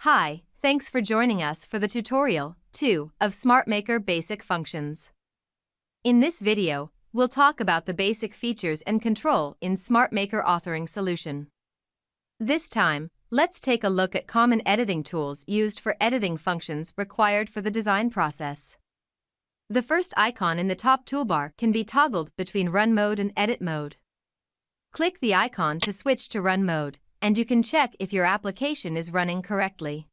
Hi, thanks for joining us for the tutorial 2 of SmartMaker Basic Functions. In this video, we'll talk about the basic features and control in SmartMaker authoring solution. This time, let's take a look at common editing tools used for editing functions required for the design process. The first icon in the top toolbar can be toggled between Run mode and Edit mode. Click the icon to switch to Run mode, and you can check if your application is running correctly.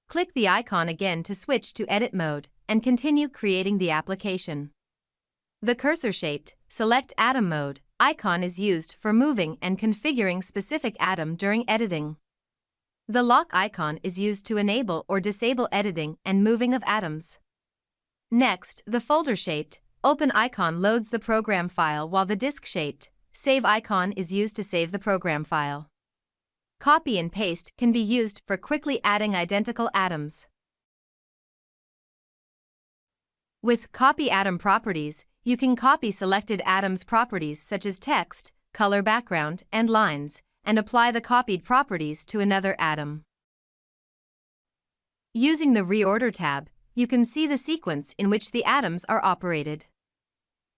Click the icon again to switch to Edit mode, and continue creating the application. The cursor-shaped Select Atom mode icon is used for moving and configuring specific atom during editing. The lock icon is used to enable or disable editing and moving of atoms. Next, the folder-shaped Open icon loads the program file, while the disk-shaped Save icon is used to save the program file. Copy and paste can be used for quickly adding identical atoms. With Copy Atom Properties, you can copy selected atoms' properties such as text, color background, and lines, and apply the copied properties to another atom. Using the Reorder tab, you can see the sequence in which the atoms are operated.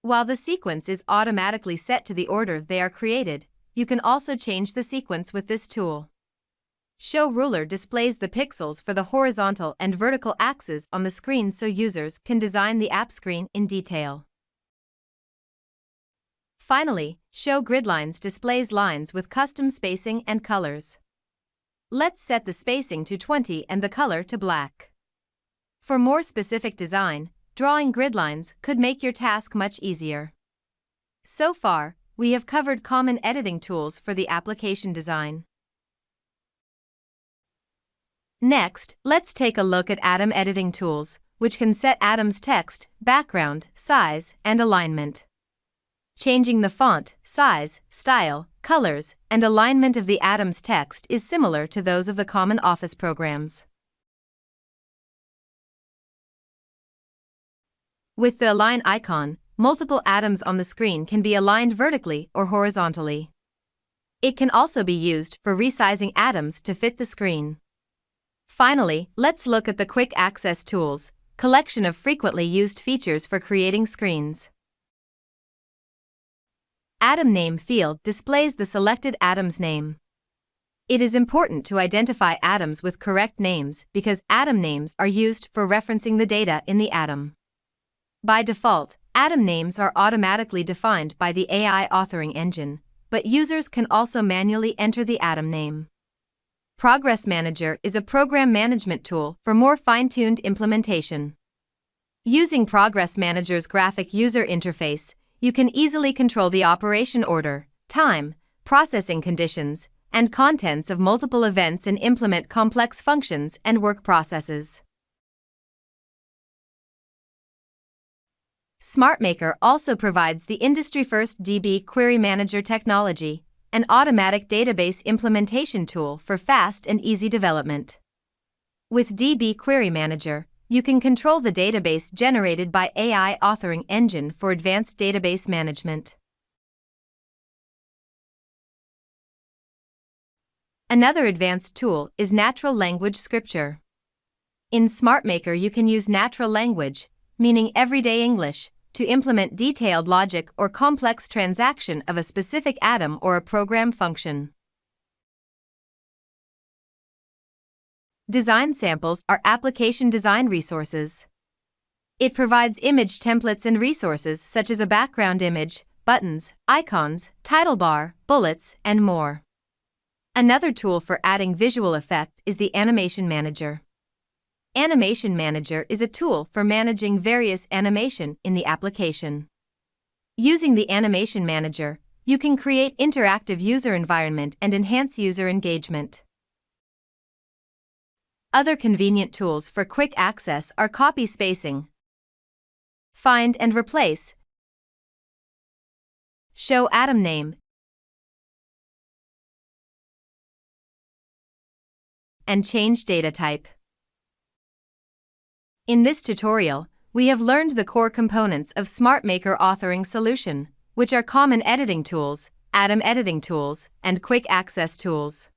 While the sequence is automatically set to the order they are created, you can also change the sequence with this tool. Show Ruler displays the pixels for the horizontal and vertical axes on the screen so users can design the app screen in detail. Finally, Show Gridlines displays lines with custom spacing and colors. Let's set the spacing to 20 and the color to black. For more specific design, drawing grid lines could make your task much easier. So far, we have covered common editing tools for the application design. Next, let's take a look at atom editing tools, which can set atoms' text, background, size, and alignment. Changing the font, size, style, colors, and alignment of the atom's text is similar to those of the common Office programs. With the Align icon, multiple atoms on the screen can be aligned vertically or horizontally. It can also be used for resizing atoms to fit the screen. Finally, let's look at the Quick Access Tools, collection of frequently used features for creating screens. Atom Name field displays the selected atom's name. It is important to identify atoms with correct names because atom names are used for referencing the data in the atom. By default, atom names are automatically defined by the AI authoring engine, but users can also manually enter the atom name. Progress Manager is a program management tool for more fine-tuned implementation. Using Progress Manager's graphic user interface, you can easily control the operation order, time, processing conditions, and contents of multiple events and implement complex functions and work processes. SmartMaker also provides the industry-first DB Query Manager technology, an automatic database implementation tool for fast and easy development. With DB Query Manager, you can control the database generated by AI authoring engine for advanced database management. Another advanced tool is Natural Language Scripture. In SmartMaker, you can use natural language, meaning everyday English, to implement detailed logic or complex transaction of a specific atom or a program function. Design Samples are application design resources. It provides image templates and resources such as a background image, buttons, icons, title bar, bullets, and more. Another tool for adding visual effect is the Animation Manager. Animation Manager is a tool for managing various animation in the application. Using the Animation Manager, you can create interactive user environment and enhance user engagement. Other convenient tools for quick access are Copy Spacing, Find and Replace, Show Atom Name, and Change Data Type. In this tutorial, we have learned the core components of SmartMaker authoring solution, which are common editing tools, atom editing tools, and quick access tools.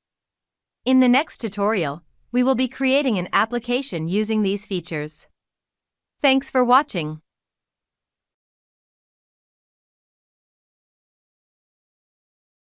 In the next tutorial, we will be creating an application using these features. Thanks for watching.